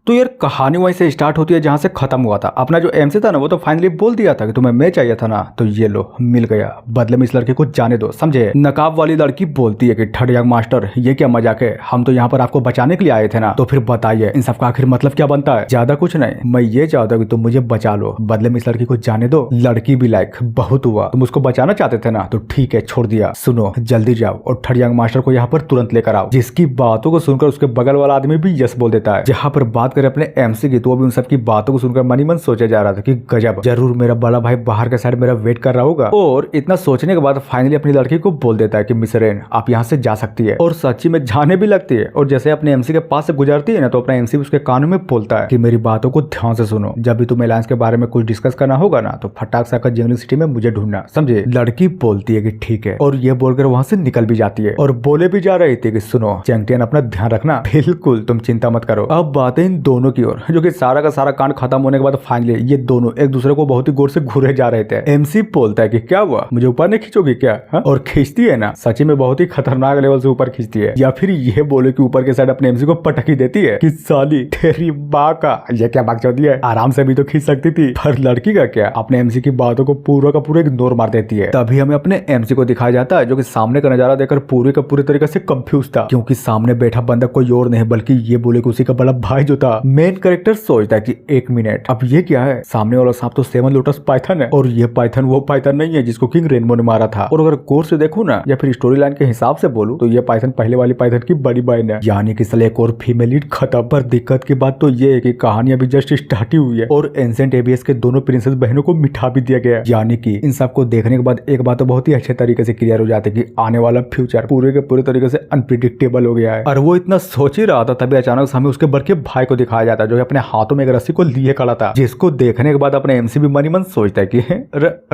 तो यार कहानी वहीं से स्टार्ट होती है जहां से खत्म हुआ था। अपना जो एमसी था ना वो तो फाइनली बोल दिया था कि तुम्हें मैं चाहिए था ना, तो ये लो मिल गया। बदले में इस लड़के को जाने दो, समझे। नकाब वाली लड़की बोलती है कि थर्ड यंग मास्टर ये क्या मजाक है, हम तो यहाँ पर आपको बचाने के लिए आए थे ना, तो फिर बताइए इन सबका आखिर मतलब क्या बनता है। ज्यादा कुछ नहीं, मैं ये चाहता हूँ कि तुम मुझे बचा लो, बदले में इस लड़की को जाने दो। लड़की भी लाइक बहुत हुआ, तुम उसको बचाना चाहते थे ना, तो ठीक है छोड़ दिया। सुनो जल्दी जाओ और थर्ड यंग मास्टर को यहाँ पर तुरंत लेकर आओ। जिसकी बातों को सुनकर उसके बगल वाला आदमी भी यस बोल देता है। जहाँ पर बात करें अपने एमसी की, तो वो भी उन सबकी बातों को सुनकर मन ही मन सोचा जा रहा था कि गजब, जरूर मेरा बड़ा भाई बाहर के साइड मेरा वेट कर रहा होगा। और इतना सोचने के बाद फाइनली अपनी लड़की को बोल देता है कि मिस रेन आप यहाँ से जा सकती है। और सच्ची में जाने भी लगती है। और जैसे अपने एमसी के पास से गुजरती है ना, तो अपना एमसी उसके कानों में बोलता है कि मेरी बातों को ध्यान से सुनो, जब भी तुम अलायंस के बारे में कुछ डिस्कस करना होगा ना, तो फटाक से आकर जेवलिन सिटी में मुझे ढूंढना, समझे। लड़की बोलती है कि ठीक है, और ये बोलकर वहां से निकल भी जाती है। और बोले भी जा रही थी कि सुनो चैंगटियन अपना ध्यान रखना। बिल्कुल तुम चिंता मत करो। अब बातें इन दोनों की ओर, जो कि सारा का सारा कांड खत्म होने के बाद फाइनली ये दोनों एक दूसरे को बहुत ही गौर से घूरे जा रहे थे। एमसी बोलता है कि क्या हुआ, मुझे ऊपर नहीं खींचोगी क्या? हा? और खींचती है ना, सच्ची में बहुत ही खतरनाक लेवल से ऊपर खींचती है। या फिर ये बोले कि ऊपर के साइड अपने एमसी को पटक ही देती है कि साली तेरी माँ का, ये क्या बकचोदी है, आराम से भी तो खींच सकती थी। पर लड़की का क्या, अपने एमसी की बातों को पूरा का पूरा इग्नोर मार देती है। तभी हमें अपने एमसी को दिखाया जाता है, जो कि सामने का नजारा देखकर पूरे का पूरे तरीके से कंफ्यूज था, क्योंकि सामने बैठा बंदा कोई और नहीं बल्कि ये बोले कि उसी का बड़ा भाई जो था। मेन कैरेक्टर सोचता है कि एक मिनट, अब ये क्या है, सामने वाला सांप तो सेवन लोटस पाइथन है, और ये पाइथन वो पाइथन नहीं है जिसको किंग रेनबो ने मारा था। और अगर कोर्स से देखूं ना, या फिर स्टोरी लाइन के हिसाब से बोलूं, तो ये पाइथन पहले वाली पाइथन की बड़ी बहन है, यानी कि साले एक और फीमेल लीड खत्म। पर दिक्कत की बात तो ये है कि कहानी अभी जस्ट स्टार्ट ही हुई है, और एंसेंट एबीएस के दोनों प्रिंसेस बहनों को मिठा भी दिया गया है। यानी कि इन सबको देखने के बाद एक बात तो बहुत ही अच्छे तरीके से क्लियर हो जाती है कि आने वाला फ्यूचर पूरे के पूरे तरीके से अनप्रिडिक्टेबल हो गया है। और वो इतना सोच ही रहा था, तभी अचानक हमें उसके बड़के भाई को दिखाया जाता है, जो अपने हाथों में एक रस्सी को लिए खड़ा था, जिसको देखने के बाद अपने एमसी भी मन ही मन सोचता है कि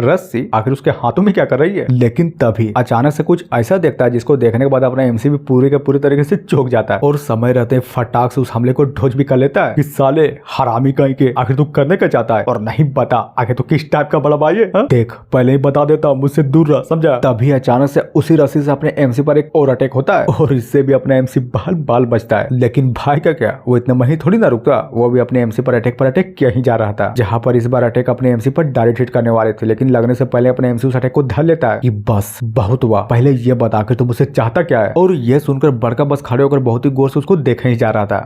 रस्सी आखिर उसके हाथों में क्या कर रही है। लेकिन तभी अचानक से कुछ ऐसा देखता है जिसको देखने के बाद अपना एमसी भी पूरे के पूरे तरीके से चौंक जाता है, और समय रहते फटाक से उस हमले को ढोज भी कर लेता है कि साले हरामी कहीं के, आखिर तू करने क्या चाहता है, और नहीं बता आखिर तू किस टाइप का बड़ा भाई है। देख पहले ही बता देता हूं, मुझसे दूर रह, समझा। तभी अचानक से उसी रस्सी से अपने एमसी पर एक और अटैक होता है, और इससे भी अपना एमसी बाल बाल बचता है। लेकिन भाई का क्या, वो इतना मही थोड़ी ना रुकता, वो भी अपने एमसी पर अटैक किया ही जा रहा था। जहां पर इस बार अटैक अपने एमसी पर डायरेक्ट हिट करने वाले थे, लेकिन लगने से पहले अपने एमसी उस अटैक को धर लेता है कि बस बहुत हुआ, पहले ये बता के तुम मुझसे चाहता क्या है। और ये सुनकर बड़का बस खड़े होकर बहुत ही गौर से उसको देखा ही जा रहा था।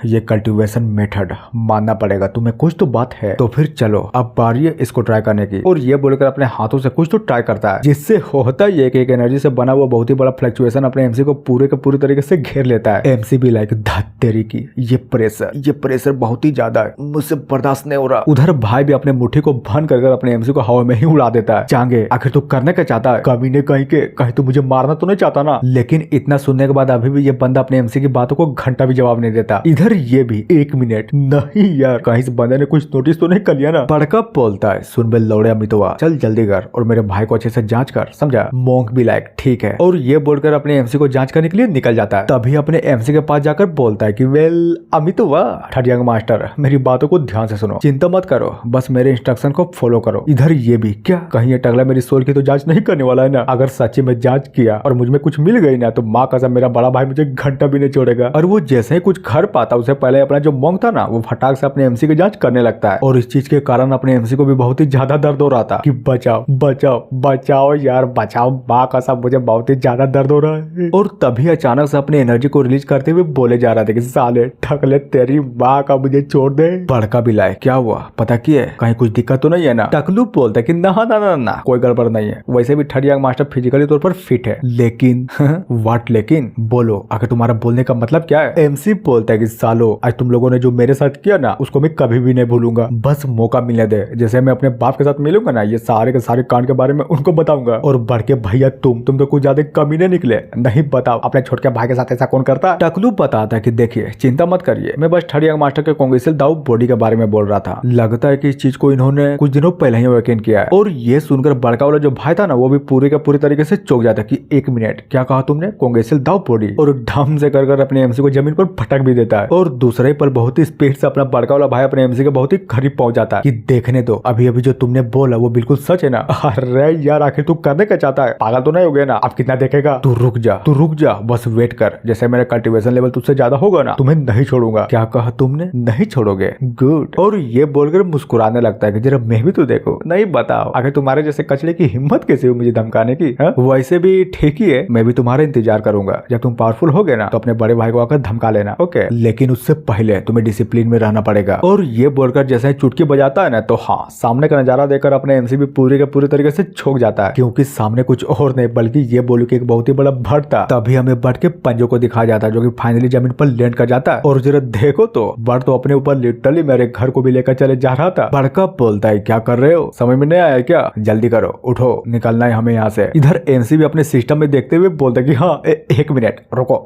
ये कल्टीवेशन मेथड मानना पड़ेगा, तुम्हें कुछ तो बात है, तो फिर चलो अब बारी है इसको ट्राई करने की। और ये बोलकर अपने हाथों से कुछ तो ट्राई करता है, जिससे होता ही है कि एक एनर्जी से बना हुआ बहुत ही बड़ा फ्लक्चुएशन अपने एमसी को पूरे के पूरे तरीके से घेर लेता है। एमसी भी लाइक धत्तेरी की, ये प्रेशर बहुत ही ज्यादा है, मुझसे बर्दाश्त नहीं हो रहा। उधर भाई भी अपने मुट्ठी को बंद कर अपने एमसी को हवा में ही उड़ा देता है। चांगे आखिर तू करने क्या चाहता है, कमीने कहीं तू मुझे मारना तो नहीं चाहता ना। लेकिन इतना सुनने के बाद अभी भी ये बंदा अपने एमसी की बातों को घंटा भी जवाब नहीं देता। इधर ये भी एक मिनट, नहीं यार कहीं इस बंदे ने कुछ नोटिस तो नहीं कर लिया ना। बड़का बोलता है सुन बे लौड़े अमितवा, चल जल्दी कर और मेरे भाई को अच्छे से जांच कर, समझा। मोंक भी लाइक ठीक है, और ये बोलकर अपने एमसी को जांच करने के लिए निकल जाता है। तभी अपने एमसी के पास जाकर बोलता है कि वेल अमितवा, थर्ड यंग मास्टर मेरी बातों को ध्यान से सुनो, चिंता मत करो, बस मेरे इंस्ट्रक्शन को फॉलो करो। इधर ये भी क्या, कहीं ये टगला मेरी सोल की तो जांच नहीं करने वाला है ना। अगर सच्ची में जांच किया और मुझ में कुछ मिल गई ना, तो माँ कसम मेरा बड़ा भाई मुझे घंटा भी नहीं छोड़ेगा। और वो जैसे ही कुछ घर पाता, उससे पहले अपना जो मोंक था ना, वो फटाक से अपने एमसी की जांच करने लगता है। और इस चीज के कारण अपने एमसी को भी बहुत ही ज्यादा दर्द हो रहा था कि बचाओ बचाओ बचाओ यार बचाओ, माँ कसम मुझे बहुत ही ज्यादा दर्द हो रहा है। और तभी अचानक से अपने एनर्जी को रिलीज करते हुए बोले जा रहा था कि साले ठगले तेरी माँ का मुझे छोड़ दे। बड़का भी लाए क्या हुआ पता किए, कहीं कुछ दिक्कत तो नहीं है ना। टकलू बोलता है कि ना ना ना ना कोई गड़बड़ नहीं है, वैसे भी थर्ड यंग मास्टर फिजिकली तौर पर फिट है, लेकिन व्हाट, लेकिन बोलो आखिर तुम्हारा बोलने का मतलब क्या है। एमसी बोलता है कि सालो आज तुम लोगों ने जो मेरे साथ किया ना, उसको मैं कभी भी नहीं भूलूंगा, बस मौका मिलने दे। जैसे मैं अपने बाप के साथ मिलूंगा ना, ये सारे के सारे कांड के बारे में उनको बताऊंगा। और बढ़ के भैया तुम तो कुछ ज्यादा कमी नहीं निकले, नहीं बताओ अपने छोटे भाई के साथ ऐसा कौन करता। टकलू बताता है कि देखिए चिंता मत करिए, मैं बस थर्ड यंग मास्टर के कांग्रेसियल दाऊ बॉडी के बारे में बोल रहा था। लगता है कि इस चीज को इन्होंने कुछ दिनों पहले ही अवेकन किया है। और ये सुनकर बड़का वाला जो भाई था ना, वो भी पूरे का पूरी तरीके से चौंक जाता कि एक मिनट क्या कहा तुमने, कांग्रेसियल दाऊ बॉडी। और ढम से कर अपने एमसी को जमीन पर फटक भी देता है। और दूसरे पर बहुत ही स्पीड से अपना बड़का वाला भाई अपने एमसी के बहुत ही करीब पहुंच जाता है कि देखने दो, अभी अभी जो तुमने बोला वो बिल्कुल सच है ना। अरे यार आखिर तू करने क्या चाहता है, पागल तो नहीं हो गया ना, अब कितना देखेगा, तू रुक जा बस वेट कर, जैसे मेरा कल्टीवेशन लेवल तुझसे ज्यादा होगा ना, तुम्हें नहीं छोड़ूंगा। क्या कहा तुमने, नहीं छोड़ोगे, गुड। और ये बोलकर मुस्कुराने लगता है कि जरा मैं भी तो देखो। नहीं बताओ आखिर तुम्हारे जैसे कचड़े की हिम्मत कैसे हुई मुझे धमकाने की। वैसे भी ठीक ही है, मैं भी तुम्हारा इंतजार करूंगा। जब तुम पावरफुल होगे ना तो अपने बड़े भाई को आकर धमका लेना, ओके। लेकिन उससे पहले तुम्हें डिसिप्लिन में रहना पड़ेगा। और ये बोलकर जैसे चुटकी बजाता है ना तो हाँ, सामने का नजारा देखकर अपने एमसी भी पूरे के पूरे तरीके से छोक जाता है, क्योंकि सामने कुछ और नहीं बल्कि ये बोलू कि एक बहुत ही बड़ा भट्ट था। तभी हमें बट के पंजों को दिखाया जाता है जो कि फाइनली जमीन पर लैंड कर जाता है। और जरा देखो तो बट तो अपने ऊपर लिटरली मेरे घर को भी लेकर चले जा रहा था। बड़का बोलता है क्या कर रहे हो, समझ में नहीं आया क्या, जल्दी करो उठो, निकलना है हमें यहाँ से। इधर एमसी भी अपने सिस्टम में देखते हुए बोलता है कि हाँ एक मिनट रुको,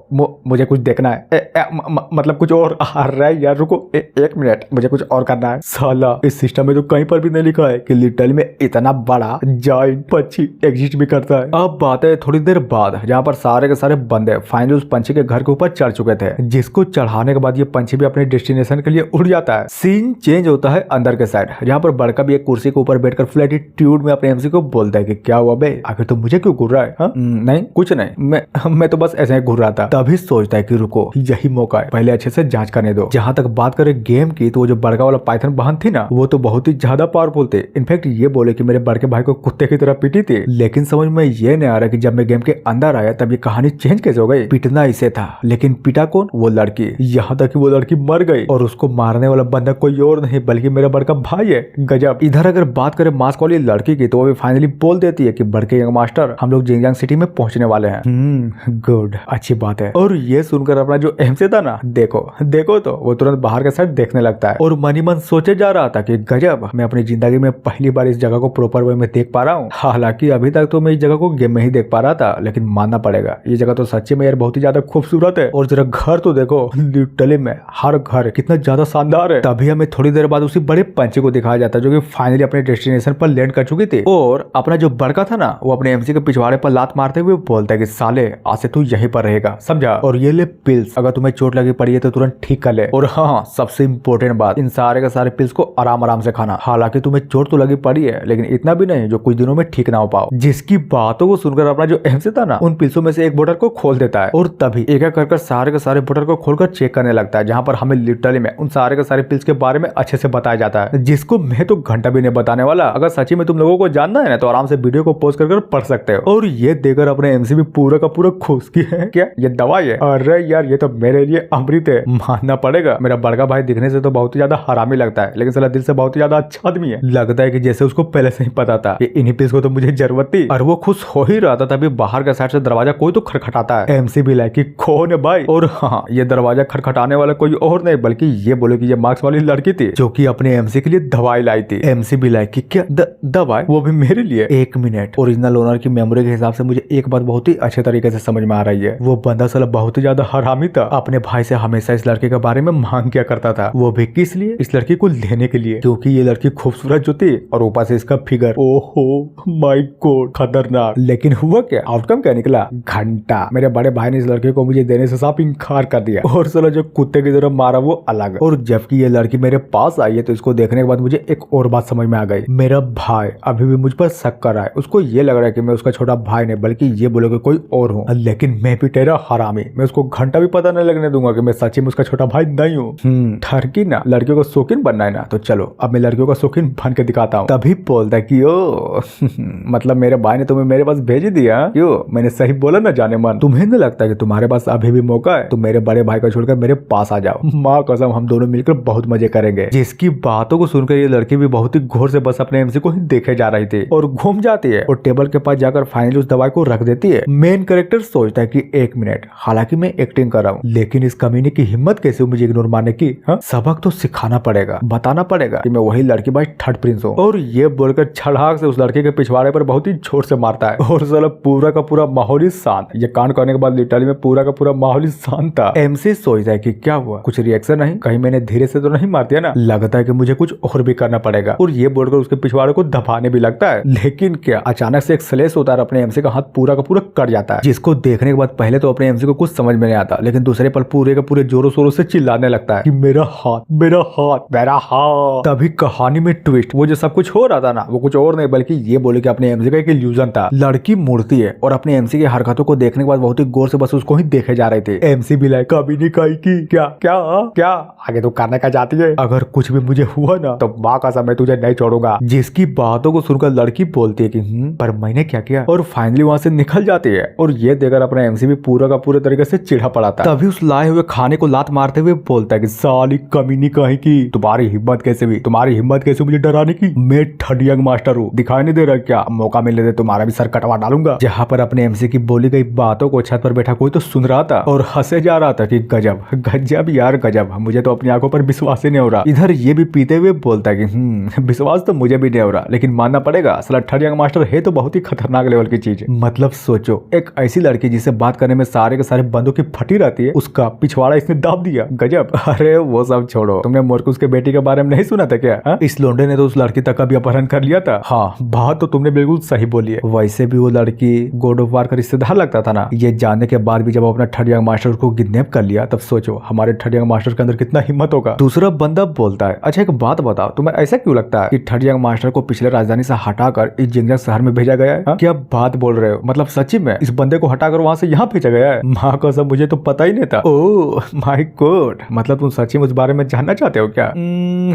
मुझे कुछ देखना है। मतलब कुछ और आ रहा है यार, रुको एक मिनट, मुझे कुछ और करना है। साला इस सिस्टम में तो कहीं पर भी नहीं लिखा है कि लिटरली में इतना बड़ा जायंट पंछी एग्जिस्ट भी करता है। अब बात है थोड़ी देर बाद जहाँ पर सारे के सारे बंदे फाइनली उस पंछी के घर के ऊपर चढ़ चुके थे, जिसको चढ़ाने के बाद ये पंछी भी अपने डेस्टिनेशन के लिए उड़ जाता है। सीन चेंज होता है अंदर के साइड, जहाँ पर बड़का भी एक कुर्सी के ऊपर बैठकर फुल एटीट्यूड में अपने एमसी को बोलता है कि क्या हुआ बे, आखिर तो मुझे क्यों घूर रहा है? नहीं कुछ नहीं, मैं तो बस ऐसे ही घूर रहा था। तभी सोचता है कि रुको यही मौका है, पहले अच्छे से जांच करने दो। जहाँ तक बात करें गेम की तो वो जो बड़का वाला पाइथन बहन थी ना वो तो बहुत ही ज्यादा पावरफुल थे। इनफैक्ट ये बोले कि मेरे बड़के भाई को कुत्ते की तरह पीटी थी, लेकिन समझ में ये नहीं आ रहा कि जब मैं गेम के अंदर आया तब ये कहानी चेंज कैसे हो गई। पीटना इसे था लेकिन पीटा कौन, वो लड़की। यहाँ तक कि वो लड़की मर गई और उसको मारने वाला बंदा कोई और नहीं बल्कि मेरा बड़का भाई है। गजब। इधर अगर बात करें मास्क वाली लड़की की तो वो भी फाइनली बोल देती है कि बड़के यंग मास्टर हम लोग जिंगजांग सिटी में पहुंचने वाले हैं। गुड, अच्छी बात है। और ये सुनकर अपना जो एमसी था ना देखो तो वो तुरंत बाहर के साइड देखने लगता है और मन ही मन सोचे जा रहा था कि गजब, मैं अपनी जिंदगी में पहली बार इस जगह को प्रॉपर वे में देख पा रहा हूँ। हालांकि अभी तक तो मैं इस जगह को गेम में ही देख पा रहा था, लेकिन मानना पड़ेगा ये जगह तो सच्ची में यार बहुत ही ज्यादा खूबसूरत है। और जरा घर तो देखो, लिटरली में हर घर कितना ज्यादा शानदार है। तभी हमें थोड़ी देर बाद उसी बड़े पंछी को दिखाया जाता है जो कि फाइनली अपने डेस्टिनेशन पर लैंड कर चुकी थी। और अपना जो बड़का था ना वो अपने एमसी के पिछवाड़े पर लात मारते हुए बोलता है कि साले आज से तू यहीं पर रहेगा, समझा। और ये ले पिल्स, अगर तुम्हें चोट लगी पड़ी है तो तुरंत ठीक कर ले। और हाँ, सबसे इम्पोर्टेंट बात, इन सारे के सारे पिल्स को आराम आराम से खाना। हालांकि तुम्हें चोट तो लगी पड़ी है लेकिन इतना भी नहीं जो कुछ दिनों में ठीक ना हो पाओ। जिसकी बातों को सुनकर अपना जो एमसी था ना उन पिल्सों में से एक बोतल को खोल देता है और तभी एक एक कर सारे के सारे बोतल को खोलकर चेक करने लगता है, जहाँ पर हमें लिटरली में उन सारे के सारे पिल्स के बारे में अच्छे से बताया जाता है, जिसको मैं तो घंटा भी नहीं बताने वाला। अगर सच्ची में तुम लोगों को जानना है ना तो आराम से वीडियो को पॉज कर पढ़ सकते हो। और ये देकर अपने एमसी भी पूरा का पूरा खुश की है, क्या ये दवाई है? अरे यार ये तो मेरे लिए अमृत है, मानना पड़ेगा। मेरा बड़का भाई दिखने से तो बहुत ही ज्यादा हरामी लगता है लेकिन साला दिल से बहुत ही ज्यादा अच्छा आदमी है। लगता है कि जैसे उसको पहले से ही पता था कि इन्हीं पिल्स को तो मुझे जरूरत थी। और वो खुश हो ही रहा था तभी बाहर का साइड से दरवाजा कोई तो खटखटाता है। एमसी भी लाइक कि कौन है भाई? और हाँ, ये दरवाजा खटखटाने वाला कोई और नहीं बल्कि ये बोले कि ये मार्क्स वाली लड़की थी जो कि अपने एमसी के लिए दवाई लाई थी। एमसी भी लाइक कि क्या दवाई, वो भी मेरे लिए? एक मिनट, ओरिजिनल ओनर की मेमोरी के हिसाब से मुझे एक बात बहुत ही अच्छे तरीके से समझ में आ रही है। वो बंदा साला बहुत ही ज्यादा हरामी था, अपने भाई से हमेशा इस लड़के के बारे में मांग किया करता था। वो भी किस लिए? इस लड़की को लेने के लिए, क्योंकि ये लड़की खूबसूरत जो थी और ऊपर से इसका फिगर, ओहो माय गॉड, खतरनाक। लेकिन हुआ क्या, आउटकम क्या निकला? घंटा। मेरे बड़े भाई ने इस लड़के को मुझे देने से साफ इंकार कर दिया और साला जो कुत्ते की तरह मारा वो अलग। और जबकि ये लड़की मेरे पास आई है तो इसको देखने के बाद मुझे एक और बात समझ में आ गई। मेरा भाई अभी भी मुझ पर शक कर रहा है, उसको ये लग रहा है कि मैं उसका छोटा भाई नहीं बल्कि ये बोले कि कोई और हूँ। लेकिन मैं भी तेरा हरामी, मैं उसको घंटा भी पता नहीं लगने दूंगा कि मैं सच्ची में उसका छोटा भाई नहीं हूँ। ठरकी ना, लड़कियों को शौकीन बनना है ना, तो चलो अब मैं लड़कियों का शौकीन बन के दिखाता हूँ। तभी बोलता है कि ओ मतलब मेरे भाई ने तुम्हें मेरे पास भेज दिया, क्यों? मैंने सही बोला ना जाने मन? तुम्हें नहीं लगता कि तुम्हारे पास अभी भी मौका है? तुम मेरे बड़े भाई को छोड़कर मेरे पास आ जाओ, माँ कसम हम दोनों मिलकर बहुत मजे करेंगे। जिसकी बातों को सुनकर ये लड़की भी बहुत ही घोर से बस अपने एमसी को ही देखे जा रही थी और घूम जाती है और टेबल के पास जाकर फाइनली उस दवाई को रख देती है। मेन कैरेक्टर सोचता है कि एक मिनट, हालांकि मैं एक्टिंग कर रहा हूँ लेकिन इस कमीने की हिम्मत कैसे मुझे इग्नोर मारने की? सबक तो सिखाना पड़ेगा, बताना पड़ेगा कि मैं वही लड़की भाई थर्ड प्रिंस हूँ। और ये बोलकर छड़ाक से उस लड़के के पिछवाड़े पर बहुत ही जोर से मारता है और साला पूरा का पूरा माहौल ही शांत। ये कांड करने के बाद लिटरली में पूरा का पूरा माहौल ही शांत था। एमसी सोचता है कि क्या हुआ, कुछ रिएक्शन नहीं, कहीं मैंने धीरे से तो नहीं मार दिया ना? लगता है कि मुझे कुछ और भी करना पड़ेगा। और ये बोलकर उसके पिछवाड़े को दबाने भी लगता है। लेकिन क्या अचानक से एक स्लेश होता है, अपने एमसी का हाथ पूरा का पूरा कट जाता है, जिसको देखने के बाद पहले तो अपने एमसी को कुछ समझ में नहीं आता लेकिन दूसरे पल पूरे के पूरे जोरों शोरों से चिल्लाने लगता है कि मेरा हाथ, मेरा हाथ, मेरा हाथ। तभी कहानी में ट्विस्ट, वो जो सब कुछ हो रहा था ना वो कुछ और नहीं बल्कि ये बोले कि अपने एमसी का एक इल्यूजन था। लड़की मूर्ति है और अपने एमसी की हरकतों को देखने के बाद बहुत ही गौर से बस उसको ही देखे जा रहे थे। एमसी भी लाइक कभी नहीं कही की क्या क्या क्या आगे तो करने का जाती है, अगर कुछ भी मुझे हुआ ना तो माँ कसम मैं तुझे नहीं छोड़ूंगा। जिसकी बातों को सुनकर लड़की बोलती है कि पर मैंने क्या किया, और फाइनली वहां से निकल जाती है। और ये देखकर अपना एमसी भी पूरा का पूरे तरीके से चिढ़ा पड़ा था। तभी उस लाए हुए खाने को लात मारते हुए बोलता है कि साली कमीनी कहीं की, तुम्हारी हिम्मत कैसे मुझे डराने की, मैं थर्ड यंग मास्टर हूँ, दिखाई नहीं दे रहा क्या, मौका मिलने दे तुम्हारा भी सर कटवा डालूंगा। जहाँ पर अपने एमसी की बोली गई बातों को छत पर बैठा कोई तो सुन रहा था और हंसे जा रहा था कि गजब गजब यार गजब, मुझे तो अपनी आंखों पर विश्वास ही नहीं हो रहा। इधर ये भी पीते हुए बोलता है कि विश्वास तो मुझे भी नहीं हो रहा, लेकिन मानना पड़ेगा साला थर्ड यंग मास्टर है तो बहुत ही खतरनाक लेवल की चीज है। मतलब सोचो, एक ऐसी लड़की जिसे बात करने में सारे के सारे बंदों की फटी रहती है, उसका पिछवाड़ा इसने दाब दिया, गजब। अरे वो सब छोड़ो, तुमने मोरकुस के बेटी के बारे में नहीं सुना था क्या? हा? इस लोंडे ने तो उस लड़की तक का भी अपहरण कर लिया था। हाँ, बात तो तुमने बिल्कुल सही बोली है। वैसे भी वो लड़की गॉड ऑफ वार का रिश्तेदार लगता था ना। ये जानने के बाद भी जब अपना थर्ड यंग मास्टर को किडनैप कर लिया, तब सोचो हमारे थर्ड यंग मास्टर के अंदर कितना हिम्मत होगा। दूसरा बंदा बोलता है, अच्छा एक बात बताओ, तुम्हें ऐसा क्यों लगता है कि थर्ड यंग मास्टर को पिछले राजधानी से हटाकर इस जिंगजंग शहर में भेजा गया है? हा? क्या बात बोल रहे हो, मतलब सच्ची में इस बंदे को हटाकर वहां से यहाँ भेजा गया है? माँ कसम मुझे तो पता ही नहीं था। ओह माय गॉड, मतलब तुम सच्ची में उस बारे में जानना चाहते हो क्या?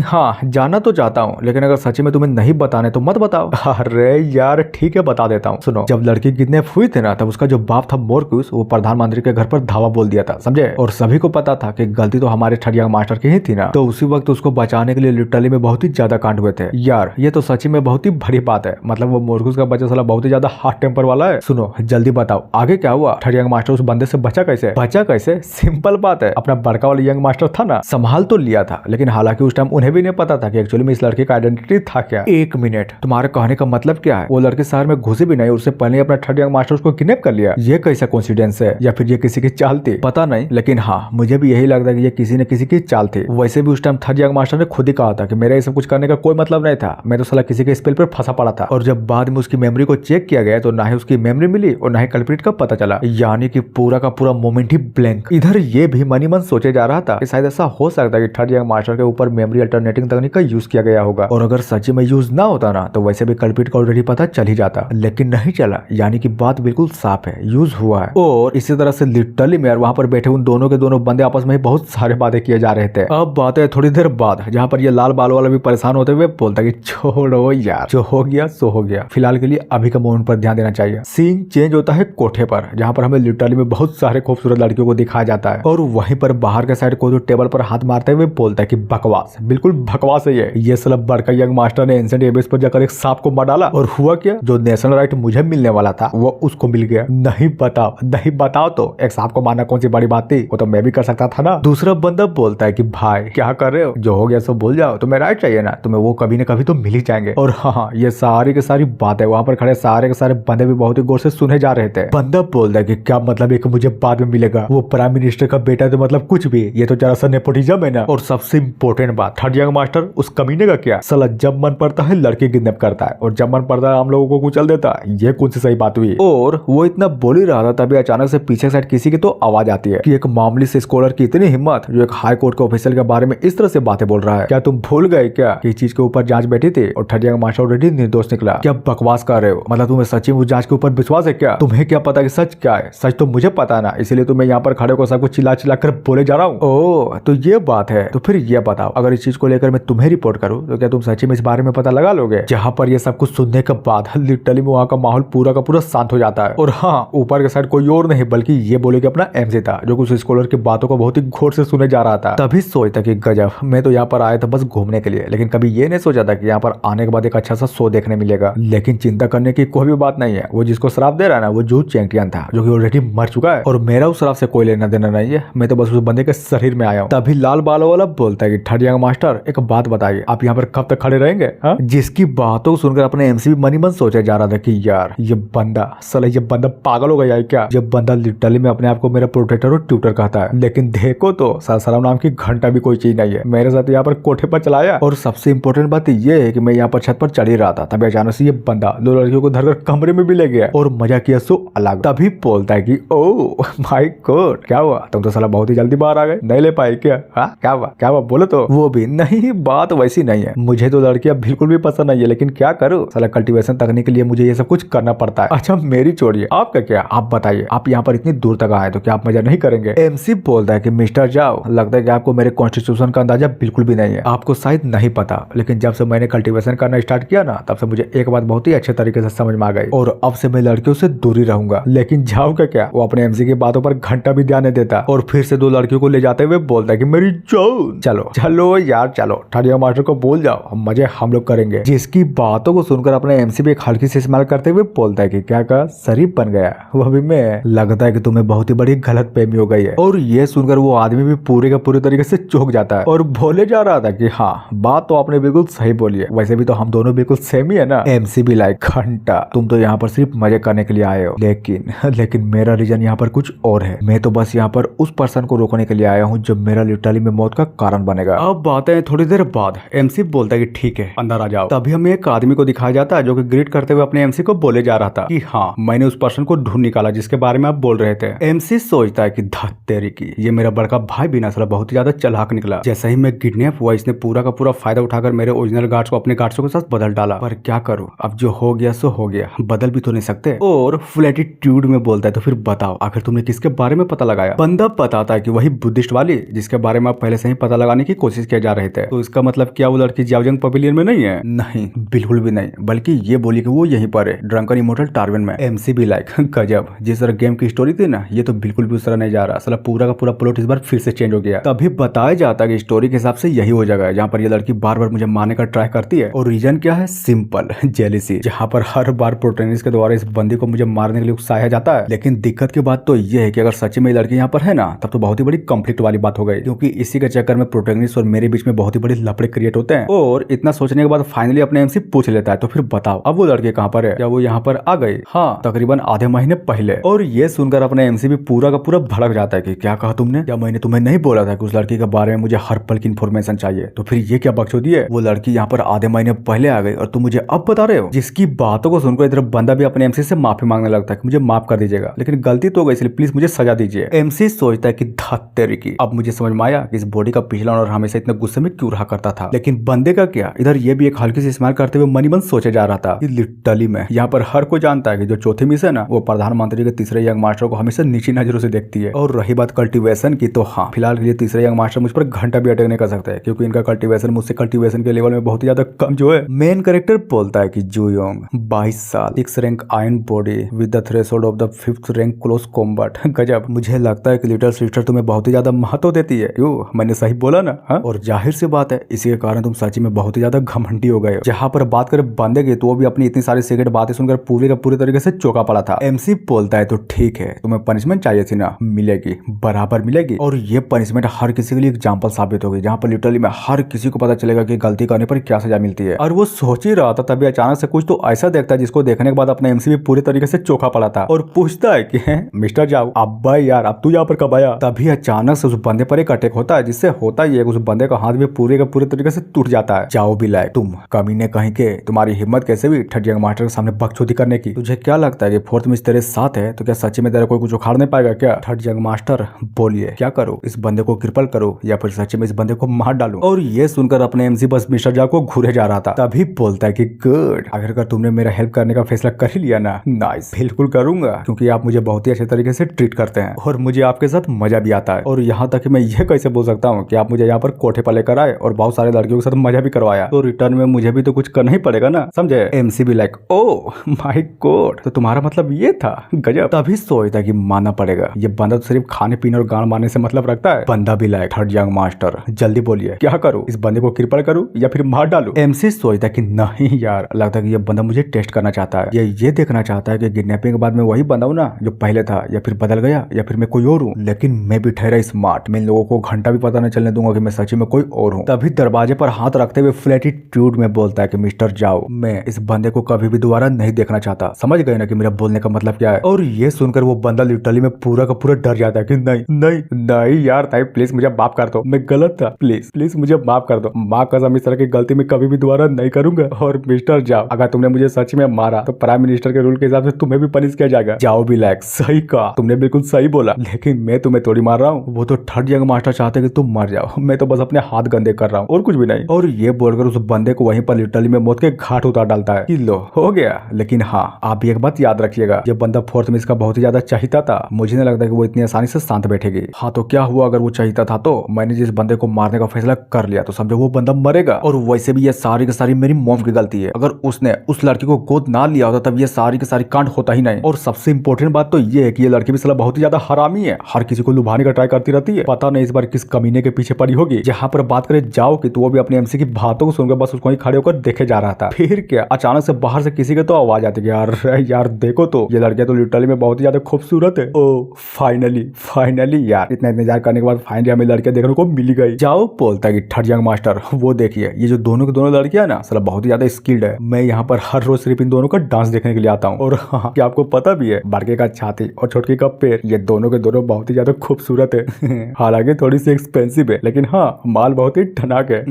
हाँ जानना तो चाहता हूँ, लेकिन अगर सच्ची में तुम्हें नहीं बताने तो मत बताओ। अरे यार ठीक है बता देता हूँ। सुनो, जब लड़की किडनैप हुई थी ना, तब उसका जो बाप था मोरकुस, वो प्रधानमंत्री के घर पर धावा बोल दिया था, समझे? और सभी को पता था कि गलती तो हमारे थर्ड यंग मास्टर की ही थी ना। तो उसी वक्त उसको बचाने के लिए लिटरली में बहुत ही ज्यादा कांड हुए थे। यार ये तो सच्ची में बहुत ही बड़ी बात है, मतलब वो मोरकुस का बच्चा साला बहुत ही ज्यादा हार्ट टेम्पर वाला है। सुनो जल्दी बताओ आगे क्या हुआ, थर्ड यंग मास्टर उस बंदे से बचा कैसे? सिंपल बात है, अपना बड़का वाला यंग मास्टर था ना, संभाल तो लिया था, लेकिन हालांकि उस टाइम उन्हें भी नहीं पता था कि एक्चुअली में इस लड़के का आइडेंटिटी था क्या। एक मिनट, तुम्हारे कहने का मतलब क्या है? वो लड़के शहर में घुसे भी नहीं, उससे पहले अपना थर्ड यंग मास्टर को किडनैप कर लिया। ये कैसा कोइंसिडेंस है, या फिर ये किसी की चाल थी? पता नहीं, लेकिन हाँ मुझे भी यही लगता है कि ये किसी न किसी की चाल थी। वैसे भी उस टाइम थर्ड यंग मास्टर ने खुद ही कहा था कि मेरा ये सब कुछ करने का कोई मतलब नहीं था, मैं तो साला किसी के स्पेल पर फंसा पड़ा था। और जब बाद में उसकी मेमोरी को चेक किया गया तो ना ही उसकी मेमोरी मिली और ना ही कल्प्रिट का पता चला, यानी कि पूरा का पूरा मोमेंट ही ब्लैंक। इधर ये भी मनी मन सोचे जा रहा था कि शायद ऐसा हो सकता है कि थर्ड यंग मास्टर के ऊपर मेमोरी अल्टरनेटिंग तकनीक का यूज किया गया होगा, और अगर सच्ची में यूज ना होता ना तो वैसे भी कल्प्रिट का ऑलरेडी पता चल ही जाता, लेकिन नहीं चला, यानी कि बात बिल्कुल साफ है, यूज हुआ है। और इसी तरह से लिटरली में वहां पर बैठे उन दोनों के दोनों बंदे आपस में बहुत सारे बातें किए जा रहे थे। अब बात है थोड़ी देर बाद, जहाँ पर ये लाल बाल वाला भी परेशान होते हुए बोलता कि छोड़ो यार, जो हो गया सो हो गया, फिलहाल के लिए अभी का मोमेंट पर ध्यान देना चाहिए। सीन चेंज होता है कोठे पर, जहाँ पर हमें लिटरली में बहुत सारे खूबसूरत लड़कियों को दिखाया जाता है, और वहीं पर बाहर के साइड को जो टेबल पर हाथ मारते हुए बोलता है कि बकवास, बिल्कुल बकवास है ये साला बड़का यंग मास्टर ने एंशिएंट एबिस पर जाकर एक सांप को मार डाला, और हुआ क्या, जो नेशनल राइट मुझे मिलने वाला था वो उसको मिल गया। नहीं बताओ तो एक सांप को मारना कौन सी बड़ी बात थी, वो तो मैं भी कर सकता था ना। दूसरा बंदा बोलता है कि भाई क्या कर रहे हो, जो हो गया सो भूल जाओ, तुम्हें राइट चाहिए ना, तुम्हें वो कभी न कभी तो मिल ही जाएंगे। और हाँ ये सारी की सारी बातें वहां पर खड़े सारे के सारे बंदे भी बहुत ही गौर से सुने जा रहे थे। बंदा बोलता है कि क्या मतलब है कि मुझे बाद में मिलेगा, वो प्राइम मिनिस्टर का बेटा तो मतलब कुछ भी, ये तो जरा सा नेपोटिज्म है ना। और सबसे इंपॉर्टेंट बात, थर्ड यंग मास्टर उस कमीने का क्या, साला जब मन पड़ता है लड़की किडनैप करता है और जब मन पड़ता है हम लोगों को कुचल देता है, ये कौन सी सही बात हुई? और वो इतना बोल ही रहा था तभी अचानक से पीछे साइड किसी की तो आवाज आती है कि एक मामूली से स्कॉलर की इतनी हिम्मत जो एक हाई कोर्ट के ऑफिसर के बारे में इस तरह से बातें बोल रहा है। क्या तुम भूल गए क्या कि इस चीज के ऊपर जांच बैठी थी और थर्ड यंग मास्टर ऑलरेडी निर्दोष निकला? क्या बकवास कर रहे हो, मतलब तुम्हें सच्ची में उस जांच के ऊपर विश्वास है क्या? तुम्हें क्या पता कि सच क्या है? सच तो मुझे पता ना, इसलिए तो मैं यहाँ पर खड़े होकर सबको चिल्ला चिल्ला कर बोले जा रहा हूँ। ओह तो ये बात है, तो फिर ये बताओ अगर इस चीज को लेकर मैं तुम्हें रिपोर्ट करूँ तो क्या तुम सच्ची में इस बारे में पता लगा लोगे? जहाँ पर ये सब कुछ सुनने के बाद लिटरली में वहाँ का माहौल पूरा का पूरा शांत हो जाता है। और हाँ ऊपर के साइड कोई और नहीं बल्कि ये बोले कि अपना एमसी था, जो कुछ स्कॉलर की बातों को बहुत ही घोर से सुने जा रहा था। तभी सोचता कि गजब, मैं तो यहाँ पर आया था बस घूमने के लिए, लेकिन कभी ये नहीं सोचा था कि यहाँ पर आने के बाद एक अच्छा सा शो देखने मिलेगा। लेकिन चिंता करने की कोई भी बात नहीं है, वो जिसको श्राप दे रहा है ना वो जूट चैंपियन था, जो कि ऑलरेडी मर चुका है, और मेरा उस श्राप से कोई लेना देना नहीं है, मैं तो बस उस बंदे के शरीर में आया हूँ। तभी लाल बालों वाला बोलता है कि थर्ड यंग मास्टर एक बात बताइए, आप यहाँ पर कब तक खड़े रहेंगे? हा? जिसकी बातों को सुनकर अपने एमसी भी मनी मन सोचा जा रहा था कि यार ये बंदा साला ये बंदा पागल हो गया है क्या? ये बंदा लिटरली में अपने आप को मेरा प्रोटेक्टर और ट्यूटर कहता है, लेकिन देखो तो सलाम नाम की घंटा भी कोई चीज नहीं है। मेरे साथ यहाँ पर कोठे पर चलाया, और सबसे इंपॉर्टेंट बात ये है कि मैं यहाँ पर छत पर चढ़ ही रहा था, तभी अचानक से ये बंदा दो लड़कियों को धरकर कमरे में भी ले गया और मजा किया सो अलग। तभी बोलता है कि ओह माय गॉड, क्या हुआ, तुम तो साला बहुत ही जल्दी बाहर आ गए, नहीं ले पाए क्या? हाँ क्या हुआ बोलो तो। वो भी नहीं, बात वैसी नहीं है, मुझे तो लड़कियां बिल्कुल भी पसंद नहीं है, लेकिन क्या करूँ साला कल्टीवेशन तकनीक के लिए मुझे ये सब कुछ करना पड़ता है। अच्छा मेरी छोड़िए, आपका क्या, आप बताइए, आप यहाँ पर इतनी दूर तक आए तो क्या आप मजा नहीं करेंगे? एमसी बोलता है कि मिस्टर जाओ, लगता है कि आपको मेरे कॉन्स्टिट्यूशन का अंदाजा बिल्कुल भी नहीं है। आपको शायद नहीं पता, लेकिन जब से मैंने कल्टीवेशन करना स्टार्ट किया ना, तब से मुझे एक बात बहुत ही अच्छे तरीके से समझ में आ गई, और अब से मैं लड़कियों से दूरी रहूंगा। लेकिन जाओ का क्या, वो अपने एमसी की बातों पर घंटा भी ध्यान नहीं देता और फिर से 2 लड़कियों को ले जाते हुए बोलता है कि मेरी जान। चलो चलो यार चलो, थर्ड ईयर मास्टर को बोल जाओ, मजे हम लोग करेंगे। जिसकी बातों को सुनकर अपने एमसी भी एक हल्की सी स्माइल करते हुए बोलता है कि क्या कहा, शरीफ बन गया वो भी मैं। लगता है कि तुम्हें बहुत ही बड़ी गलत फहमी हो गई है। और ये सुनकर वो आदमी भी पूरे का पूरे तरीके से चौंक जाता है और बोले जा रहा था कि हाँ, बात तो आपने बिल्कुल सही बोली है, वैसे भी तो हम दोनों बिल्कुल सेम ही है ना। एमसी भी लाइक घंटा, तुम तो यहाँ पर सिर्फ मजे करने के लिए आए हो, लेकिन मेरा रीजन यहाँ पर कुछ और है। मैं तो बस यहाँ पर उस पर्सन को रोकने के लिए आया हूँ जो मेरा लिटरली में मौत का कारण बनेगा। अब बातें थोड़ी देर बाद एमसी बोलता है कि ठीक है, अंदर आ जाओ। तभी हमें एक आदमी को दिखाया जाता है जो कि ग्रीट करते हुए अपने एमसी को बोले जा रहा था कि हाँ, मैंने उस पर्सन को ढूंढ निकाला जिसके बारे में आप बोल रहे थे। एमसी सोचता है कि धत तेरी की, ये मेरा बड़का भाई भी ना साला बहुत ही ज्यादा चालाक निकला। जैसे ही मैं किडनैप हुआ, इसने पूरा का पूरा फायदा उठाकर मेरे ओरिजिनल गार्ड्स को अपने गार्ड्स के साथ बदल डाला। पर क्या करूं, अब जो हो गया सो हो गया, बदल भी तो नहीं सकते। और फुल एटीट्यूड में बोलता है तो फिर बताओ आखिर तुमने किसके बारे में पता लगाया। बंदा बताता है कि वही बुद्धिस्ट वाली जिसके बारे में आप पहले से ही पता लगाने की कोशिश किया जा रहे थे। तो इसका मतलब क्या वो लड़की जियाओजिंग पवेलियन में नहीं है? नहीं, बिल्कुल भी नहीं, बल्कि ये बोली कि वो यहीं पर है, ड्रंकन इमोर्टल टार्वेन में। एमसी भी लाइक गजब, जिस तरह गेम की स्टोरी थी ना, ये तो बिल्कुल भी उस तरह नहीं जा रहा। साला पूरा का पूरा प्लॉट इस बार फिर से चेंज हो गया। तभी बताया जाता है कि स्टोरी के हिसाब से यही हो जगह है जहाँ पर ये लड़की बार बार मुझे मारने का ट्राई करती है। और रीजन क्या है? Simple, jealousy. जहाँ पर हर बार प्रोटैगनिस्ट के द्वारा इस बंदी को मुझे मारने के लिए उकसाया जाता है। लेकिन दिक्कत की बात तो ये है कि अगर सच्ची में ये लड़की यहाँ पर है ना, तब तो बहुत ही बड़ी कंफ्लिक्ट वाली बात हो गई, क्योंकि इसी के चक्कर में प्रोटैगनिस्ट और मेरे बीच में बहुत ही बड़ी लफड़े क्रिएट होते हैं। और इतना सोचने के बाद फाइनली अपने एमसी पूछ लेता है तो फिर बताओ अब वो लड़की कहाँ पर है? क्या वो यहाँ पर आ गई? हाँ, तकरीबन आधे महीने पहले। और ये सुनकर अपने एमसी भी पूरा का पूरा भड़क जाता है कि क्या कहा तुमने? क्या मैंने तुम्हें नहीं बोला था कि उस लड़की के बारे में मुझे हर पल की इन्फॉर्मेशन चाहिए? तो फिर ये क्या बकचोदी है? वो लड़की यहाँ पर आधे महीने पहले आ गई और तुम मुझे अब बता रहे हो? जिसकी बातों को सुनकर इधर बंदा भी अपने एमसी से माफी मांगने लगता है कि मुझे माफ कर दीजिएगा, लेकिन गलती तो हो गई, इसलिए प्लीज मुझे सजा दीजिए। एमसी सोचता है कि धत तेरी की, अब मुझे समझ में आया कि इस बॉडी का पिछला ओनर हमेशा इतने गुस्से में क्यों रहा करता था। लेकिन बंदे का क्या, इधर ये भी एक हल्की सी स्माइल करते हुए मनी मन सोचे जा रहा था कि लिटरली में यहाँ पर हर कोई जानता है कि जो चौथी मिस है ना, वो प्रधानमंत्री के तीसरे यंग मास्टर को हमेशा नीची नजरों से देखती है। और रही बात कल्टीवेशन की, तो हाँ, फिलहाल के लिए तीसरे यंग मास्टर मुझ पर घंटा भी अटैक नहीं कर सकते, क्योंकि इनका कल्टीवेशन मुझसे कल्टीवेशन के लेवल में बहुत ही ज्यादा कम जो है। मेन कैरेक्टर बोलता है कि जुयोंग 22 साल, 6 rank iron body with the threshold of the 5th rank close combat. गजब, मुझे लगता है कि लिटिल सिस्टर तुम्हें बहुत ही ज्यादा महत्व देती है। क्यों, मैंने सही बोला ना? हा? और जाहिर सी बात है, इसी के कारण तुम सच्ची में बहुत ही ज्यादा घमंडी हो गए हो। जहाँ पर बात करें बंदे की, तो वो भी अपनी इतनी सारी सिगरेट बातें सुनकर पूरे का पूरे तरीके से चौंका पड़ा था। एमसी बोलता है तो ठीक है, तुम्हें पनिशमेंट चाहिए थी ना, मिलेगी, बराबर मिलेगी। और ये पनिशमेंट हर किसी के लिए एग्जाम्पल साबित होगी, जहाँ पर लिटरली में हर किसी को पता चलेगा कि गलती करने पर क्या सजा मिलती है। और वो सोच ही रहा था, तभी अचानक से कुछ तो ऐसा देखता है जिसको देखने के बाद अपने एमसी भी पूरे तरीके से चौंका पड़ा था और पूछता है कि मिस्टर जाओ, अब्बा यार अब तू यहाँ पर कब आया? तभी अचानक से उस बंदे पर एक अटैक होता है, जिससे होता ही है उस बंदे का हाथ भी पूरे का पूरे तरीके से टूट जाता है। जाओ भी लायक, तुम कमीने कहीं के, तुम्हारी हिम्मत कैसे भी थर्ड यंग मास्टर के सामने बकचोदी करने की? तुझे क्या लगता है कि फोर्थ मिस तेरे साथ है, तो क्या सच्ची में तेरा कोई कुछ उखाड़ नहीं पाएगा क्या? थर्ड यंग मास्टर बोलिए, क्या करो, इस बंदे को क्रिपल करो या फिर सच्ची में इस बंदे को मार डालूं? और ये सुनकर अपने एमसी बस मिस्टर जा को घूरे जा रहा था। तभी बोलता है कि गुड, आखिरकार तुमने मेरा हेल्प करने का फैसला कर ही लिया ना। नाइस, बिल्कुल करूंगा, क्योंकि आप मुझे बहुत ही अच्छे तरीके से ट्रीट करते हैं और मुझे आपके साथ मजा भी आता है। और यहाँ तक कि मैं ये कैसे बोल सकता हूँ कि आप मुझे यहाँ पर कोठे पर लेकर आए और बहुत सारे लड़कियों के साथ मजा भी करवाया, तो रिटर्न में मुझे भी तो कुछ करना ही पड़ेगा ना, समझे? एमसी भी लाइक ओ माय गॉड, तो तुम्हारा मतलब ये था? गजब। तभी सोचता कि मानना पड़ेगा, ये बंदा तो सिर्फ खाने पीने और गान मारने से मतलब रखता है। बंदा भी लाइक थर्ड यंग मास्टर जल्दी बोलिए, क्या करूँ, इस बंदे को क्रिपल करूँ या फिर मार डालू? एमसी सोचता कि नहीं यार, लगता है कि ये बंदा मुझे टेस्ट करना चाहता है, ये देखना चाहता है कि किडनैपिंग के बाद में वही बंदा हूँ ना जो पहले था, या फिर बदल गया, या फिर मैं कोई और हूँ। लेकिन मैं भी ठहरा स्मार्ट, मैं इन लोगों को घंटा भी पता नहीं चलने दूंगा कि मैं सच्ची में कोई और हूँ। तभी दरवाजे पर हाथ रखते हुए फुल एटीट्यूड में बोलता है कि मिस्टर जाओ, मैं इस बंदे को कभी भी दोबारा नहीं देखना चाहता। समझ गए ना कि मेरा बोलने का मतलब क्या है? और ये सुनकर वो बंदा लिटरली में पूरा का पूरा डर जाता है कि नहीं नहीं नहीं यार, नहीं प्लीज मुझे माफ कर दो, मैं गलत था, प्लीज प्लीज मुझे माफ कर दो, माँ कसम इस तरह की गलती मैं कभी भी दोबारा नहीं करूंगा। और मिस्टर जाओ, अगर तुमने मुझे सच में मारा तो प्राइम मिनिस्टर के रूल के हिसाब से तुम्हें भी पनिश किया जाएगा। जाओ भी लायक, सही कहा, तुमने बिल्कुल सही बोला, लेकिन मैं तुम्हें थोड़ी मार रहा हूँ। वो तो थर्ड यंग मास्टर चाहते कि तुम मर जाओ, मैं तो बस अपने हाथ गंदे कर रहा हूँ और कुछ भी नहीं। और ये बोलकर उस बंदे को वहीं पर लिटरली में मौत के घाट उतार डालता है कि लो हो गया। लेकिन हाँ, आप भी एक बात याद रखिएगा, ये बंदा फोर्थ मिस का बहुत ही ज्यादा चाहता था, मुझे नहीं लगता कि वो इतनी आसानी से शांत बैठेगी। हाँ तो क्या हुआ अगर वो चाहता था तो मैंने जिस बंदे को मारने का फैसला कर लिया तो समझो वो बंदा मरेगा। और वैसे भी ये सारी की सारी मेरी मॉम की गलती है। अगर उसने उस लड़की को गोद ना लिया होता तब ये सारी की सारी कांड होता ही नहीं। और सबसे इंपॉर्टेंट बात तो ये है कि ये लड़की भी साला बहुत ही ज्यादा हरामी है, हर किसी को लुभाने का ट्राई करती रहती है। पता नहीं इस बार किस कमीने के पीछे पड़ी होगी। जहाँ पर बात करे जाओ कि तो वो भी अपने एमसी की बातों को सुनकर बस उसको ही खड़े होकर देखे जा रहा था। फिर क्या अचानक से बाहर से किसी के तो आवाज आती है यार देखो तो ये लड़कियां तो लिटरली में बहुत ही ज्यादा खूबसूरत है। ओ फाइनली यार इतना इंतजार करने के बाद फाइनली हमें लड़कियां देखने को मिल गई। जाओ बोलता है कि ठट यंग मास्टर वो देखिए ये जो दोनों की दोनों लड़कियां ना साला बहुत ही ज्यादा स्किल्ड है। मैं यहाँ पर हर रोज सिर्फ इन दोनों का डांस देखने के लिए आता हूँ। और हाँ क्या आपको पता भी है बड़के का छाती और छोटकी का पैर ये दोनों के दोनों बहुत ही ज्यादा खूबसूरत है। हालांकि थोड़ी सी एक्सपेंसिव है लेकिन हाँ माल बहुत ही ठनाक है।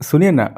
सुनिए ना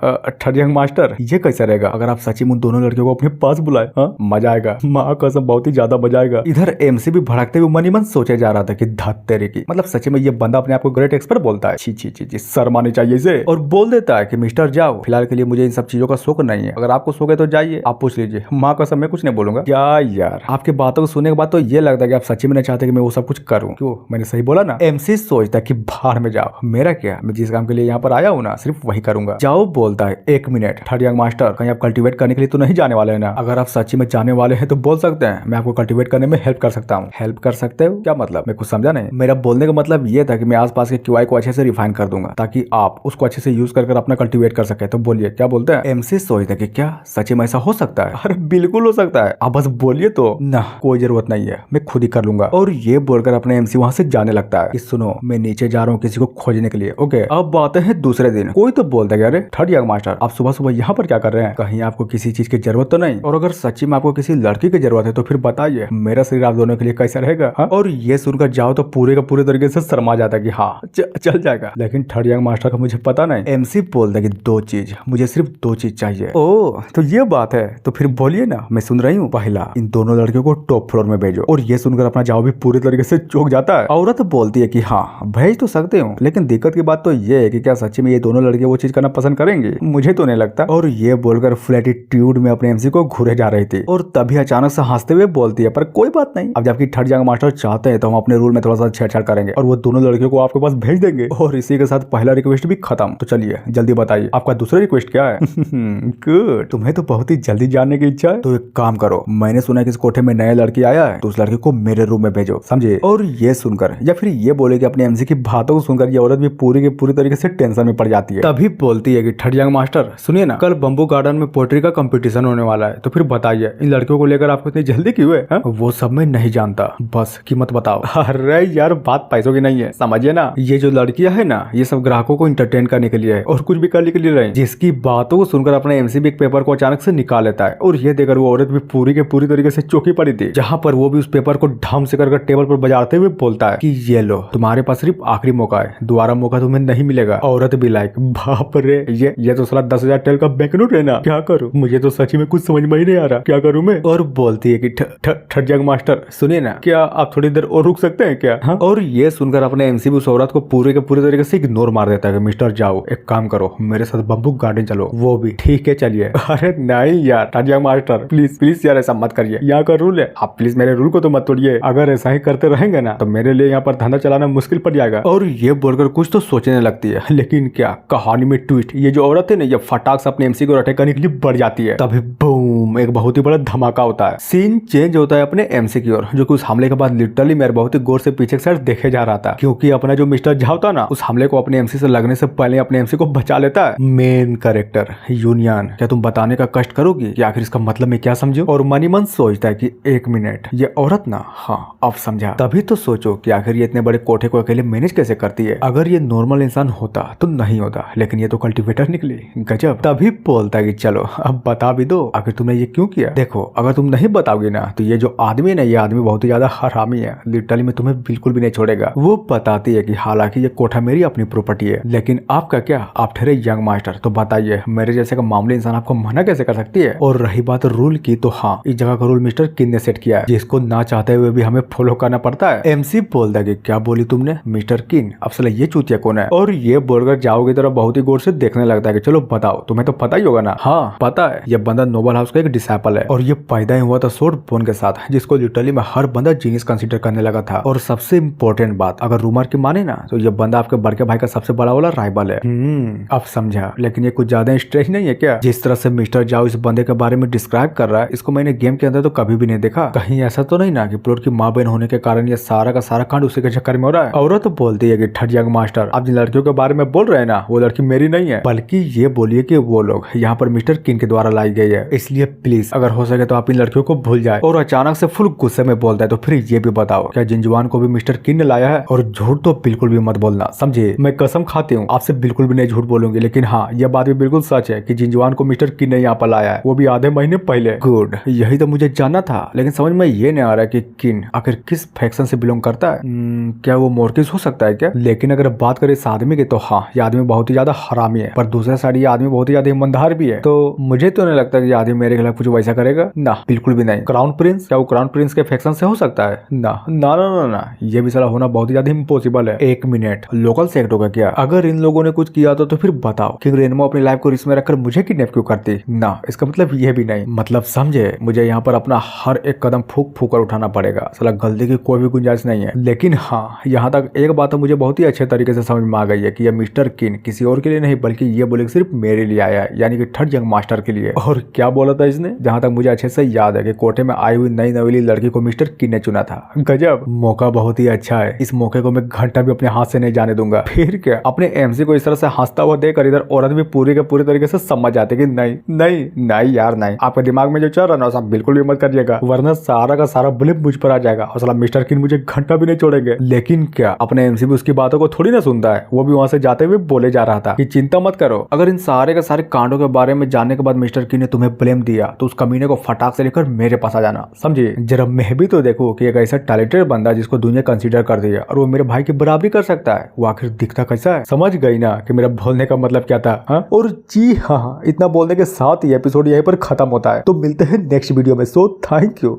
ठट यंग मास्टर ये कैसा रहेगा अगर आप सची में उन दोनों लड़कियों को अपने पास बुलाए? हाँ मजा आएगा, माँ कसम बहुत ही ज्यादा मजा आएगा। इधर एमसी भी भड़कते हुए मन ही मन सोचे जा रहा था कि धत तेरे की, मतलब सच्ची में ये बंदा अपने आप को ग्रेट एक्सपर्ट बोलता है। छी शर्म आनी चाहिए इसे। और बोल देता है कि मिस्टर जाओ फिलहाल के लिए मुझे इन सब चीजों का शौक नहीं है, अगर आपको शौक है तो जाइए आप पूछ लीजिए, माँ कसम मैं कुछ नहीं बोलूंगा। क्या यार आपकी बातों को सुनने के बाद तो ये लगता है कि आप सच्ची में नहीं चाहते कि मैं वो सब कुछ करूँ। क्यों मैंने सही बोला ना? एमसी सोचता है कि बाहर में जाओ, मेरा क्या, मैं जिस काम के लिए यहाँ पर आया हूँ ना सिर्फ वही करूंगा। जाओ बोलता है 1 मिनट ठट यंग मास्टर कहीं आप कल्टीवेट करने के लिए तो नहीं जाने वाले है ना? अगर आप सच्ची में जाने वाले हैं तो बोल सकते हैं, मैं आपको कल्टीवेट करने में हेल्प कर सकता हूँ। हेल्प कर सकते हो क्या मतलब? मैं कुछ समझा नहीं। मेरा बोलने का मतलब ये था कि मैं आसपास के क्यूआई को अच्छे से रिफाइन कर दूंगा ताकि आप उसको अच्छे से यूज कर अपना कल्टीवेट कर सके। तो बोलिए क्या बोलते हैं? एमसी सोचता कि क्या सच्ची में ऐसा हो सकता है? अरे बिल्कुल हो सकता है, आप बस बोलिए तो। ना कोई जरूरत नहीं है, मैं खुद ही कर लूंगा। और ये बोलकर अपने एमसी वहां से जाने लगता है कि सुनो मैं नीचे जा रहा हूँ किसी को खोजने के लिए। ओके अब बात है दूसरे दिन। कोई तो बोलता है अरे ठट यंग मास्टर आप सुबह सुबह यहाँ पर क्या कर रहे हैं? कहीं आपको किसी चीज की जरूरत तो नहीं? और अगर सच्ची में आपको किसी लड़की की जरूरत है तो फिर बताइए मेरा शरीर आप दोनों के लिए कैसा रहेगा? हाँ? और ये सुनकर जाओ तो पूरे का पूरे तरीके से शर्मा जाता है कि हाँ चल जाएगा। लेकिन ठट यंग मास्टर का मुझे पता नहीं। एमसी बोलता है कि 2 चीज, मुझे सिर्फ 2 चीज चाहिए। ओ तो ये बात है, तो फिर बोलिए ना मैं सुन रही हूँ। पहला इन दोनों लड़कियों को टॉप फ्लोर में भेजो। और ये सुनकर अपना जाओ भी पूरे तरीके से चौंक जाता है। औरत बोलती है कि हाँ भेज तो सकते हो लेकिन दिक्कत की बात तो ये है कि क्या सच्ची में ये दोनों लड़के वो चीज करना पसंद करेंगे? मुझे तो नहीं लगता। और ये बोलकर फुल एटीट्यूड में अपने एमसी को घूरे जा रही थी और तभी अचानक से हंसते हुए बोलती है पर कोई बात नहीं, अब जबकि ठट यंग मास्टर चाहते हैं तो हम अपने रूल में थोड़ा सा छेड़छाड़ करेंगे और वो दोनों लड़कियों को आपके पास भेज देंगे। और इसी के साथ पहला रिक्वेस्ट भी खत्म। तो चलिए जल्दी बताइए आपका दूसरा रिक्वेस्ट क्या है? गुड, तुम्हें तो बहुत ही जल्दी जानने की इच्छा है। तो एक काम करो, मैंने सुना है कि इस कोठे में नया लड़की आया है तो उस लड़के को मेरे रूम में भेजो, समझे? और ये सुनकर या फिर ये बोले कि अपने एमसी की बातों को सुनकर ये औरत भी पूरी की पूरी तरीके से टेंशन में पड़ जाती है। तभी बोलती है कि ठट यंग मास्टर सुनिए ना, कल बम्बू गार्डन में पोएट्री का कंपटीशन होने वाला है तो फिर बताइए इन लड़कियों को लेकर आपको इतनी जल्दी क्यों है? वो सब मैं नहीं जानता, बस कीमत बताओ। अरे यार बात पैसों की नहीं है, समझिए ना, ये जो लड़कियां है ना ये सब ग्राहकों को इंटरटेन करने के लिए है और कुछ भी करने के लिए नहीं। जिसकी बातों को सुनकर अपने एमसी भी एक पेपर को अचानक से निकाल लेता है और ये देखकर वो औरत भी पूरी के पूरी तरीके से चौंकी पड़ी थी। जहां पर वो भी उस पेपर को ढम से कर टेबल पर बजाते हुए बोलता है कि ये लो तुम्हारे पास सिर्फ आखिरी मौका है, दोबारा मौका तुम्हें नहीं मिलेगा। औरत भी लाइक बाप रे ये तो साला 10,000 टेल का बैंक नोट है ना, क्या करूं? मुझे तो सच में कुछ समझ में ही नहीं आ रहा, क्या करूं मैं? और बोलती है कि ठट यंग मास्टर सुनिए ना, क्या आप थोड़ी देर और रुक सकते हैं क्या? हाँ? और ये सुनकर अपने एमसी भी उस औरत को पूरे के पूरे तरीके से इग्नोर मार देता है कि मिस्टर जाओ एक काम करो मेरे साथ बम्बू गार्डन चलो। वो भी ठीक है चलिए। अरे नहीं यार ठट यंग मास्टर प्लीज यार ऐसा मत करिए, यहाँ का रूल है, आप प्लीज मेरे रूल को तो मत तोड़िए। अगर ऐसा ही करते रहेंगे ना तो मेरे लिए यहाँ पर धंधा चलाना मुश्किल पड़ जाएगा। और ये बोलकर कुछ तो सोचने लगती है लेकिन क्या कहानी में ट्विस्ट, ये जो औरत है ना ये फटाक से अपने एमसी को रटे करने के लिए बढ़ जाती है। तभी बूम एक बहुत ही बड़ा धमाका होता है। सीन चेंज होता है अपने एमसी की ओर जो कि उस हमले के बाद लिटरली मेरे बहुत ही गौर से पीछे की साइड देखे जा रहा था क्योंकि अपना जो मिस्टर झाव था ना उस हमले को अपने एमसी से लगने से पहले अपने एमसी को बचा लेता है। मेन कैरेक्टर यूनियन, क्या तुम बताने का कष्ट करोगी कि आखिर इसका मतलब मैं क्या समझू? और मनी मन सोचता है कि 1 मिनट ये औरत ना, हाँ अब समझा। तभी तो सोचो कि आखिर ये इतने बड़े कोठे को अकेले मैनेज कैसे करती है। अगर ये नॉर्मल इंसान होता तो नहीं होता लेकिन ये तो कल्टीवेटर निकली, गजब। तभी बोलता है कि चलो अब बता भी दो आखिर तुमने ये क्यों किया। देखो अगर तुम नहीं बताओगे ना तो ये जो आदमी है ना ये आदमी बहुत ही ज्यादा हरामी है, लिटरली में तुम्हें बिल्कुल भी नहीं छोड़ेगा। वो बताती है कि हालांकि ये कोठा मेरी अपनी प्रॉपर्टी है लेकिन आपका क्या, आप ठहरे यंग मास्टर, तो बताइए मेरे जैसे का मामूली इंसान आपको मना कैसे कर सकती है। और रही बात रूल की तो हाँ इस जगह का रूल मिस्टर किन ने सेट किया है जिसको ना चाहते हुए भी हमें फॉलो करना पड़ता है। एमसी बोलता है कि क्या बोली तुमने मिस्टर किन, अब साला ये चूतिया कौन है? और ये बोलकर जाओ की तरफ बहुत ही गौर से देखने लगता है कि चलो बताओ तुम्हें तो पता ही होगा ना। हाँ पता है, ये बंदा नोबल हाउस का एक डिसाइपल है और ये पैदा ही हुआ था सोड बोन के साथ, जिसको लिटरली में हर बंदा जीनियस कंसीडर करने लगा था। और सबसे इम्पोर्टेंट बात, अगर रूमर की माने ना तो ये बंदा आपके बड़के भाई का सबसे बड़ा वाला राइवल है। अब समझा, लेकिन ये कुछ ज्यादा स्ट्रेंज नहीं है क्या? जिस तरह से मिस्टर जाओ इस बंदे के बारे में डिस्क्राइब कर रहा है, इसको मैंने गेम के अंदर तो कभी भी नहीं देखा। कहीं ऐसा तो नहीं ना कि प्लॉट की माँ बहन होने के कारण ये सारा का सारा कांड उसी के चक्कर में हो रहा है। औरत तो बोलती है कि ठटिया मास्टर, आप जिन लड़कियों के बारे में बोल रहे हैं ना, वो लड़की मेरी नहीं है, बल्कि ये बोलिए कि वो लोग यहाँ पर मिस्टर किन के द्वारा लाई गई है। इसलिए प्लीज अगर हो सके तो आप इन लड़कियों को भूल जाए। और अचानक से फुल गुस्से में बोलता है, तो फिर ये भी बताओ क्या जिंजुआन को भी मिस्टर किन ने लाया है? और झूठ तो बिल्कुल भी मत बोलना, समझे? मैं कसम खाती हूँ आपसे बिल्कुल भी नहीं झूठ बोलूंगी, लेकिन हाँ यह बात भी बिल्कुल सच है कि जिंजुआन को मिस्टर किन ने यहाँ पर लाया है, वो भी आधे महीने पहले। गुड, यही तो मुझे जानना था, लेकिन समझ में ये नहीं आ रहा कि किन आखिर किस फैक्शन से बिलोंग करता है। क्या वो मोर्किस हो सकता है क्या? लेकिन अगर बात करें इस आदमी की तो हाँ, ये आदमी बहुत ही ज्यादा हरामी है, पर दूसरा साइड ये आदमी बहुत ही ज्यादा ईमानदार भी है। तो मुझे तो नहीं लगता कि ये आदमी मेरे खिलाफ कुछ वैसा करेगा ना, बिल्कुल भी नहीं। क्राउन प्रिंस, क्या वो क्राउन प्रिंस के फैक्शन से हो सकता है? ना ना ना ना, ना। ये भी साला होना बहुत ही ज्यादा इम्पॉसिबल है। एक मिनट, लोकल से एक्ट होगा क्या? अगर इन लोगों ने कुछ किया तो फिर बताओ किंग रेनबो अपनी लाइफ को रिस्क में रखकर मुझे किडनैप क्यों करती? ना, इसका मतलब ये भी नहीं। मतलब समझे, मुझे यहाँ पर अपना हर एक कदम फूक फूक कर उठाना पड़ेगा। साला गलती की कोई भी गुंजाइश नहीं है। लेकिन हाँ, यहाँ तक एक बात तो मुझे बहुत ही अच्छे तरीके से समझ में आ गई है कि ये मिस्टर किन किसी और के लिए नहीं, बल्कि ये बोले सिर्फ मेरे लिए आया है, यानी कि थर्ड यंग मास्टर के लिए। और क्या बोला था इसने? जहाँ तक मुझे अच्छे से याद है कि कोटे में आई हुई नई नवेली लड़की को मिस्टर किन ने चुना था। गजब, मौका बहुत ही अच्छा है। इस मौके को मैं घंटा भी अपने हाथ से नहीं जाने दूंगा। फिर क्या, अपने एमसी को इस तरह से हंसता हुआ देखकर इधर औरत भी पूरी के पूरी तरीके से समझ जाते कि नहीं नहीं नहीं यार नहीं, आपके दिमाग में जो चल रहा है ना सब बिल्कुल भी मत करिएगा, वरना सारा का सारा ब्लेम मुझ पर आ जाएगा और साला मिस्टर किन मुझे घंटा भी नहीं छोड़ेंगे। लेकिन क्या अपने एमसी भी उसकी बातों को थोड़ी ना सुनता है? वो भी वहां से जाते हुए बोले जा रहा था कि चिंता मत करो, अगर इन सारे के सारे कांडों के बारे में जानने के बाद मिस्टर किन ने तुम्हें ब्लेम दिया तो उस कमीने को फटाक से लेकर मेरे पास आ जाना, समझे? जरा मैं भी तो देखूं कि एक ऐसा टैलेंटेड बंदा जिसको दुनिया कंसीडर कर दिया और वो मेरे भाई की बराबरी कर सकता है, वो आखिर दिखता कैसा है? समझ गई ना कि मेरा बोलने का मतलब क्या था? हाँ? और जी हाँ, इतना बोलने के साथ ही एपिसोड यहीं पर खत्म होता है। तो मिलते हैं नेक्स्ट वीडियो में। So thank you.